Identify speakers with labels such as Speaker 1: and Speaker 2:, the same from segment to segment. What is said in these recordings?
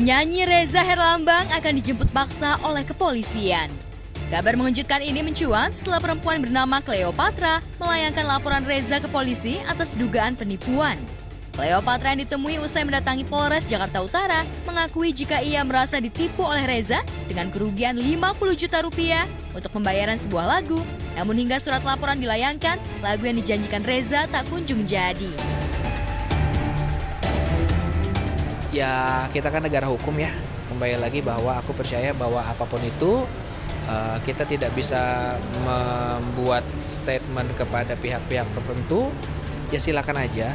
Speaker 1: Penyanyi Reza Herlambang akan dijemput paksa oleh kepolisian. Kabar mengejutkan ini mencuat setelah perempuan bernama Cleopatra melayangkan laporan Reza ke polisi atas dugaan penipuan. Cleopatra yang ditemui usai mendatangi Polres Jakarta Utara mengakui jika ia merasa ditipu oleh Reza dengan kerugian 50 juta rupiah untuk pembayaran sebuah lagu. Namun hingga surat laporan dilayangkan, lagu yang dijanjikan Reza tak kunjung jadi.
Speaker 2: Ya, kita kan negara hukum ya. Kembali lagi bahwa aku percaya bahwa apapun itu kita tidak bisa membuat statement kepada pihak-pihak tertentu. Ya silakan aja.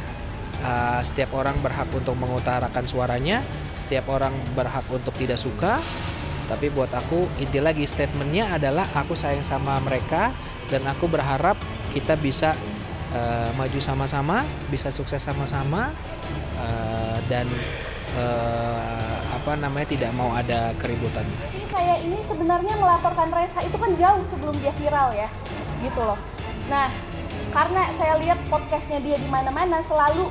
Speaker 2: Setiap orang berhak untuk mengutarakan suaranya, setiap orang berhak untuk tidak suka. Tapi buat aku inti lagi statementnya adalah aku sayang sama mereka dan aku berharap kita bisa maju sama-sama, bisa sukses sama-sama dan tidak mau ada keributan.
Speaker 3: Jadi saya ini sebenarnya melaporkan Reza itu kan jauh sebelum dia viral ya, gitu loh. Nah, karena saya lihat podcastnya dia di mana-mana selalu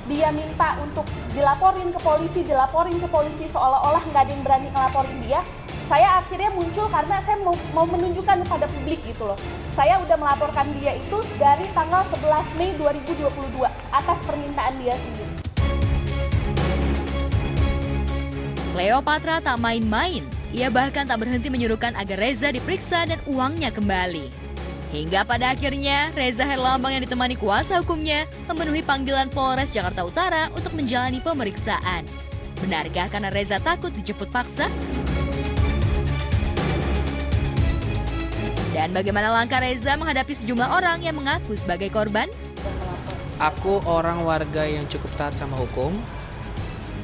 Speaker 3: dia minta untuk dilaporin ke polisi seolah-olah nggak ada yang berani ngelaporin dia. Saya akhirnya muncul karena saya mau menunjukkan kepada publik gitu loh. Saya udah melaporkan dia itu dari tanggal 11 Mei 2022 atas permintaan dia sendiri.
Speaker 1: Cleopatra tak main-main. Ia bahkan tak berhenti menyuruhkan agar Reza diperiksa dan uangnya kembali. Hingga pada akhirnya, Reza Herlambang yang ditemani kuasa hukumnya memenuhi panggilan Polres Jakarta Utara untuk menjalani pemeriksaan. Benarkah karena Reza takut dijemput paksa? Dan bagaimana langkah Reza menghadapi sejumlah orang yang mengaku sebagai korban?
Speaker 2: Aku orang warga yang cukup taat sama hukum.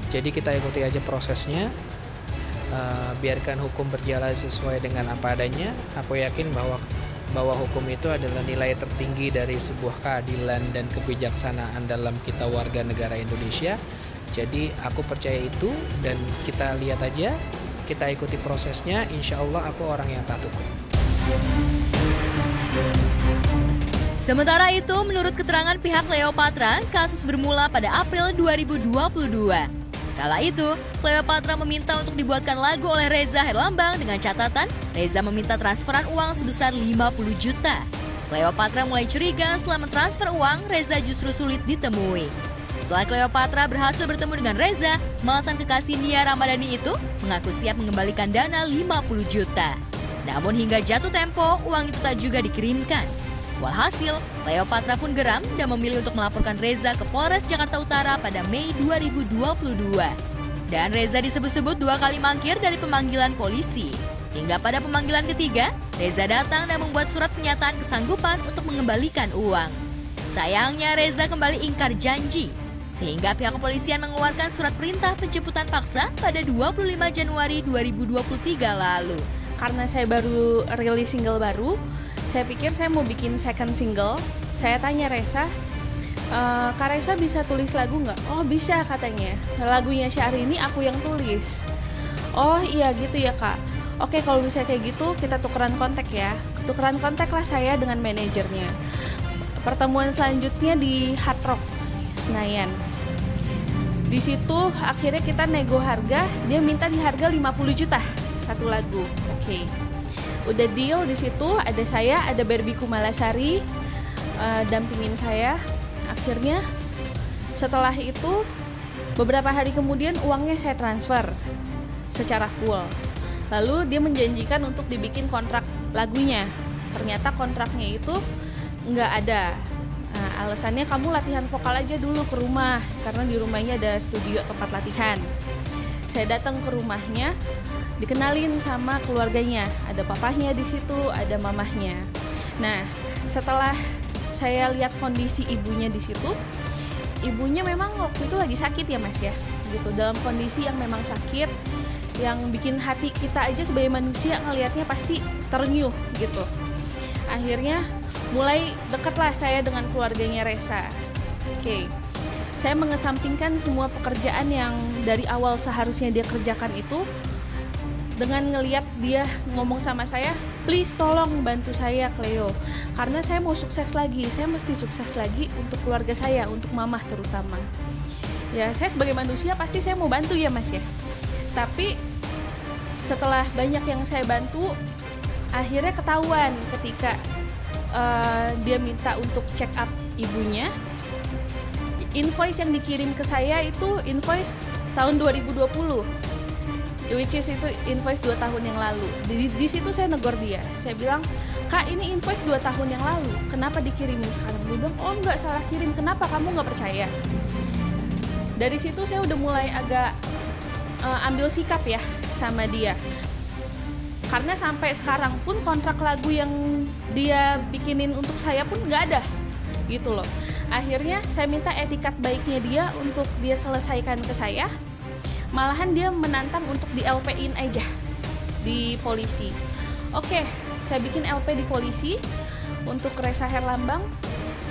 Speaker 2: Jadi kita ikuti aja prosesnya, biarkan hukum berjalan sesuai dengan apa adanya. Aku yakin bahwa hukum itu adalah nilai tertinggi dari sebuah keadilan dan kebijaksanaan dalam kita warga negara Indonesia. Jadi aku percaya itu dan kita lihat aja, kita ikuti prosesnya. Insya Allah aku orang yang taat hukum.
Speaker 1: Sementara itu, menurut keterangan pihak Cleopatra, kasus bermula pada April 2022. Kala itu, Cleopatra meminta untuk dibuatkan lagu oleh Reza Herlambang dengan catatan Reza meminta transferan uang sebesar 50 juta. Cleopatra mulai curiga setelah mentransfer uang, Reza justru sulit ditemui. Setelah Cleopatra berhasil bertemu dengan Reza, mantan kekasih Nia Ramadhani itu mengaku siap mengembalikan dana 50 juta. Namun hingga jatuh tempo, uang itu tak juga dikirimkan. Walhasil, Cleopatra pun geram dan memilih untuk melaporkan Reza ke Polres Jakarta Utara pada Mei 2022. Dan Reza disebut-sebut 2 kali mangkir dari pemanggilan polisi. Hingga pada pemanggilan ketiga, Reza datang dan membuat surat pernyataan kesanggupan untuk mengembalikan uang. Sayangnya Reza kembali ingkar janji, sehingga pihak kepolisian mengeluarkan surat perintah penjemputan paksa pada 25 Januari 2023 lalu.
Speaker 3: Karena saya baru rilis single baru, saya pikir saya mau bikin second single. Saya tanya Reza, Kak Reza bisa tulis lagu nggak? Oh bisa katanya, lagunya Syahrini aku yang tulis. Oh iya gitu ya Kak. Oke kalau misalnya kayak gitu kita tukeran kontak ya. Tukeran kontak lah saya dengan manajernya. Pertemuan selanjutnya di Hard Rock Senayan. Di situ akhirnya kita nego harga, dia minta di harga 50 juta satu lagu. Oke. Udah deal di situ, ada saya, ada Barbie Kumalasari, dampingin saya. Akhirnya setelah itu beberapa hari kemudian uangnya saya transfer secara full. Lalu dia menjanjikan untuk dibikin kontrak lagunya. Ternyata kontraknya itu nggak ada. Nah, alasannya kamu latihan vokal aja dulu ke rumah karena di rumahnya ada studio tempat latihan. Saya datang ke rumahnya. Dikenalin sama keluarganya, ada papahnya di situ, ada mamahnya. Nah, setelah saya lihat kondisi ibunya di situ, ibunya memang waktu itu lagi sakit ya Mas ya, gitu. Dalam kondisi yang memang sakit, yang bikin hati kita aja sebagai manusia ngelihatnya pasti terenyuh gitu. Akhirnya mulai dekatlah saya dengan keluarganya Reza. Oke. Saya mengesampingkan semua pekerjaan yang dari awal seharusnya dia kerjakan itu. Dengan ngeliat dia ngomong sama saya, please tolong bantu saya Cleo. Karena saya mau sukses lagi, saya mesti sukses lagi untuk keluarga saya, untuk mamah terutama. Ya saya sebagai manusia pasti saya mau bantu ya Mas ya. Tapi setelah banyak yang saya bantu, akhirnya ketahuan ketika dia minta untuk check up ibunya. Invoice yang dikirim ke saya itu invoice tahun 2020, which is itu invoice 2 tahun yang lalu. Di situ saya negor dia, saya bilang, "Kak, ini invoice 2 tahun yang lalu, kenapa dikirimin sekarang?" Dia bilang, "Oh enggak, salah kirim, kenapa kamu nggak percaya?" Dari situ saya udah mulai agak ambil sikap ya sama dia, karena sampai sekarang pun kontrak lagu yang dia bikinin untuk saya pun nggak ada gitu loh. Akhirnya saya minta etikat baiknya dia untuk dia selesaikan ke saya. Malahan dia menantang untuk di LP-in aja di polisi. Oke, saya bikin LP di polisi untuk Reza Herlambang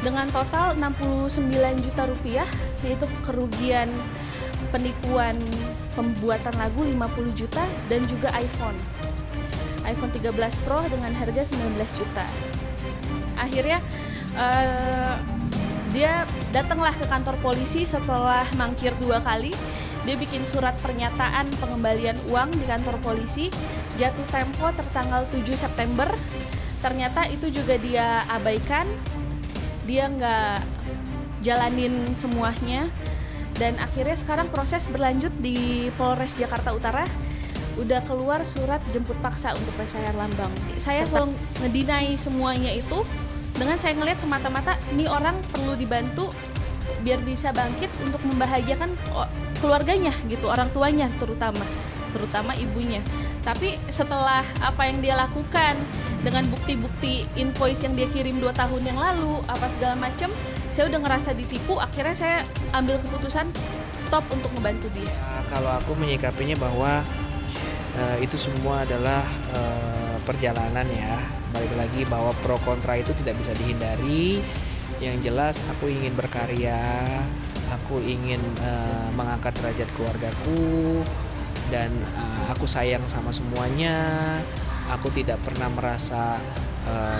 Speaker 3: dengan total 69 juta rupiah, yaitu kerugian penipuan pembuatan lagu 50 juta dan juga iPhone 13 Pro dengan harga 19 juta. Akhirnya dia datanglah ke kantor polisi setelah mangkir 2 kali. Dia bikin surat pernyataan pengembalian uang di kantor polisi, jatuh tempo tertanggal 7 September. Ternyata itu juga dia abaikan, dia nggak jalanin semuanya. Dan akhirnya sekarang proses berlanjut di Polres Jakarta Utara. Udah keluar surat jemput paksa untuk Reza Herlambang. Saya selalu ngedinai semuanya itu dengan saya ngelihat semata-mata ini orang perlu dibantu biar bisa bangkit untuk membahagiakan keluarganya gitu, orang tuanya terutama ibunya. Tapi setelah apa yang dia lakukan dengan bukti-bukti invoice yang dia kirim 2 tahun yang lalu apa segala macam, saya udah ngerasa ditipu. Akhirnya saya ambil keputusan stop untuk membantu dia.
Speaker 2: Kalau aku menyikapinya bahwa itu semua adalah perjalanan ya. Balik lagi bahwa pro kontra itu tidak bisa dihindari. Yang jelas aku ingin berkarya, aku ingin mengangkat derajat keluargaku, dan aku sayang sama semuanya. Aku tidak pernah merasa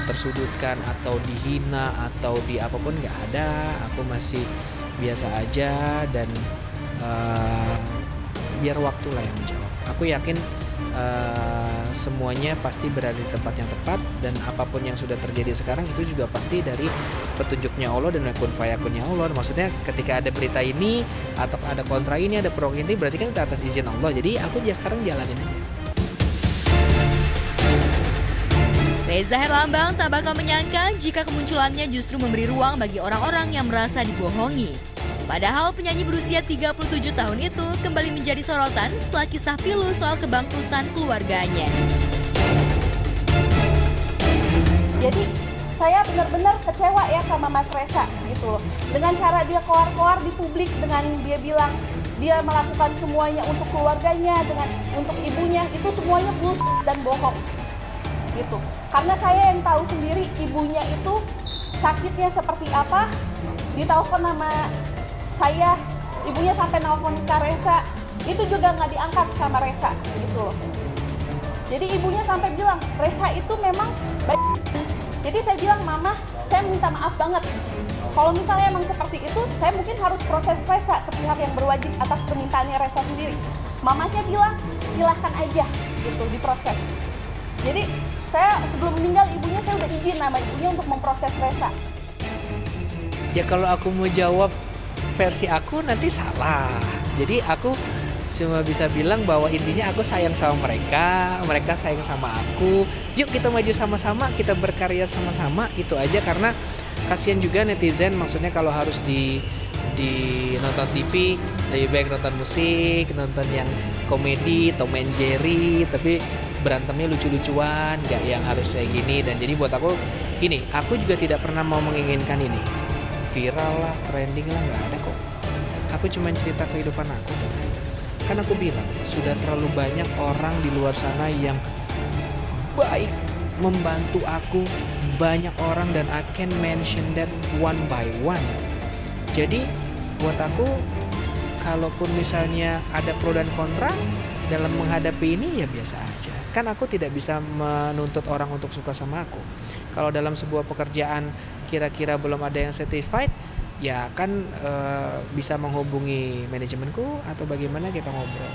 Speaker 2: tersudutkan atau dihina atau di apapun, nggak ada. Aku masih biasa aja, dan biar waktulah yang menjawab. Aku yakin semuanya pasti berada di tempat yang tepat, dan apapun yang sudah terjadi sekarang itu juga pasti dari petunjuknya Allah dan kun fayakunnya Allah. Maksudnya ketika ada berita ini atau ada kontra ini, ada pro ini, berarti kan itu atas izin Allah. Jadi aku sekarang jalanin aja.
Speaker 1: Reza Herlambang tak bakal menyangka jika kemunculannya justru memberi ruang bagi orang-orang yang merasa dibohongi. Padahal penyanyi berusia 37 tahun itu kembali menjadi sorotan setelah kisah pilu soal kebangkrutan keluarganya.
Speaker 3: Jadi saya benar-benar kecewa ya sama Mas Reza gitu loh. Dengan cara dia keluar-keluar di publik, dengan dia bilang dia melakukan semuanya untuk keluarganya, dengan untuk ibunya, itu semuanya bullshit dan bohong gitu. Karena saya yang tahu sendiri ibunya itu sakitnya seperti apa. Ditelepon sama saya, ibunya sampai nelfon ke Reza, itu juga nggak diangkat sama Reza gitu loh. Jadi ibunya sampai bilang, Reza itu memang baik. Jadi saya bilang, Mama, saya minta maaf banget. Kalau misalnya emang seperti itu, saya mungkin harus proses Reza ke pihak yang berwajib atas permintaannya Reza sendiri. Mamanya bilang, silahkan aja gitu diproses. Jadi saya sebelum meninggal ibunya, saya udah izin sama ibunya untuk memproses Reza.
Speaker 2: Ya kalau aku mau jawab versi aku nanti salah. Jadi aku cuma bisa bilang bahwa intinya aku sayang sama mereka, mereka sayang sama aku. Yuk kita maju sama-sama, kita berkarya sama-sama, itu aja. Karena kasihan juga netizen, maksudnya kalau harus di nonton TV, lebih baik nonton musik, nonton yang komedi, Tom and Jerry, tapi berantemnya lucu-lucuan, nggak yang harus kayak gini. Dan jadi buat aku gini, aku juga tidak pernah mau menginginkan ini viral lah, trending lah, nggak ada kok. Aku cuma cerita kehidupan aku. Kan aku bilang, sudah terlalu banyak orang di luar sana yang baik membantu aku, banyak orang, dan I can mention that one by one. Jadi buat aku, kalaupun misalnya ada pro dan kontra dalam menghadapi ini, ya biasa aja. Kan aku tidak bisa menuntut orang untuk suka sama aku. Kalau dalam sebuah pekerjaan kira-kira belum ada yang certified, ya kan bisa menghubungi manajemenku atau bagaimana, kita ngobrol.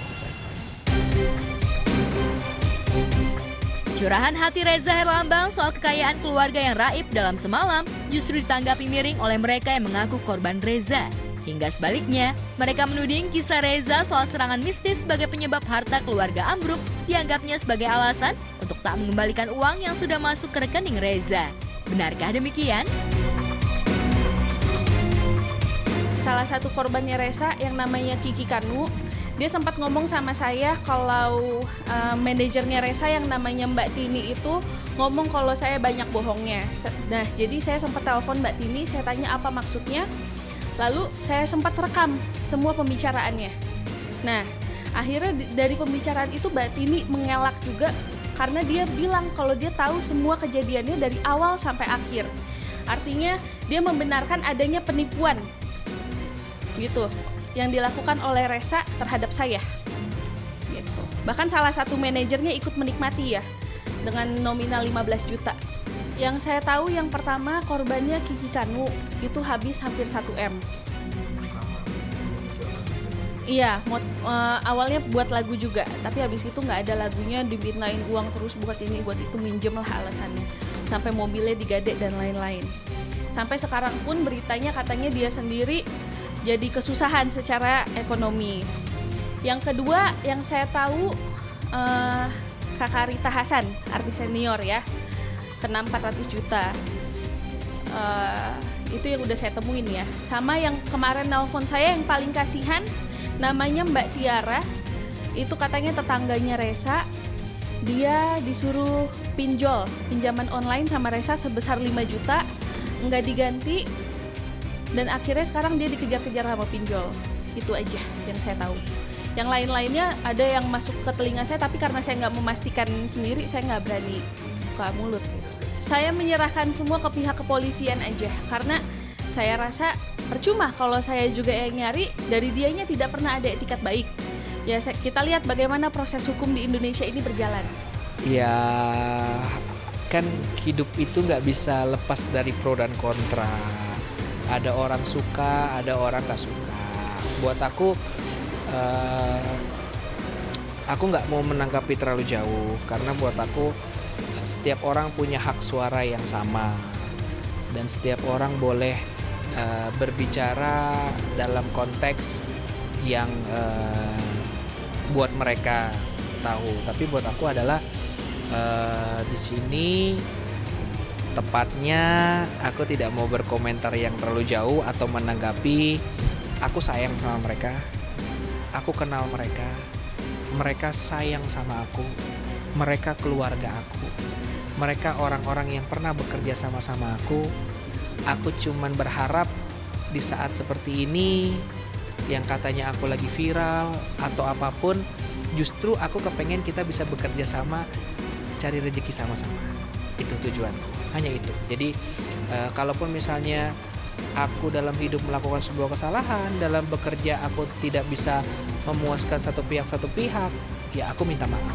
Speaker 1: Curahan hati Reza Herlambang soal kekayaan keluarga yang raib dalam semalam justru ditanggapi miring oleh mereka yang mengaku korban Reza. Hingga sebaliknya, mereka menuding kisah Reza soal serangan mistis sebagai penyebab harta keluarga ambruk dianggapnya sebagai alasan untuk tak mengembalikan uang yang sudah masuk ke rekening Reza. Benarkah demikian?
Speaker 3: Salah satu korbannya Reza yang namanya Kiki Kanu, dia sempat ngomong sama saya kalau manajernya Reza yang namanya Mbak Tini itu ngomong kalau saya banyak bohongnya. Nah, jadi saya sempat telepon Mbak Tini, saya tanya apa maksudnya. Lalu saya sempat rekam semua pembicaraannya. Nah, akhirnya dari pembicaraan itu Mbak Tini mengelak juga karena dia bilang kalau dia tahu semua kejadiannya dari awal sampai akhir. Artinya dia membenarkan adanya penipuan gitu yang dilakukan oleh Reza terhadap saya gitu. Bahkan salah satu manajernya ikut menikmati ya dengan nominal 15 juta. Yang saya tahu yang pertama korbannya Kiki Kanu itu habis hampir 1M. Iya, awalnya buat lagu juga, tapi habis itu nggak ada lagunya, dimintain uang terus buat ini buat itu, minjem lah alasannya. Sampai mobilnya digadek dan lain-lain. Sampai sekarang pun beritanya katanya dia sendiri jadi kesusahan secara ekonomi. Yang kedua yang saya tahu Kakak Rita Hasan, artis senior ya, kena 400 juta. Itu yang udah saya temuin ya. Sama yang kemarin nelpon saya yang paling kasihan, namanya Mbak Tiara. Itu katanya tetangganya Reza. Dia disuruh pinjaman online sama Reza sebesar 5 juta, nggak diganti. Dan akhirnya sekarang dia dikejar-kejar sama pinjol. Itu aja yang saya tahu. Yang lain-lainnya ada yang masuk ke telinga saya, tapi karena saya nggak memastikan sendiri, saya nggak berani buka mulut. Saya menyerahkan semua ke pihak kepolisian aja, karena saya rasa percuma kalau saya juga yang nyari, dari dianya tidak pernah ada etikat baik. Ya kita lihat bagaimana proses hukum di Indonesia ini berjalan.
Speaker 2: Ya kan hidup itu nggak bisa lepas dari pro dan kontra. Ada orang suka, ada orang gak suka. Buat aku nggak mau menanggapi terlalu jauh, karena buat aku setiap orang punya hak suara yang sama, dan setiap orang boleh berbicara dalam konteks yang buat mereka tahu. Tapi buat aku adalah di sini tepatnya aku tidak mau berkomentar yang terlalu jauh atau menanggapi. Aku sayang sama mereka, aku kenal mereka, mereka sayang sama aku, mereka keluarga aku, mereka orang-orang yang pernah bekerja sama-sama aku. Aku cuman berharap di saat seperti ini yang katanya aku lagi viral atau apapun, justru aku kepengen kita bisa bekerja sama, cari rezeki sama-sama. Itu tujuanku, hanya itu. Jadi kalaupun misalnya aku dalam hidup melakukan sebuah kesalahan, dalam bekerja aku tidak bisa memuaskan satu pihak, ya aku minta maaf.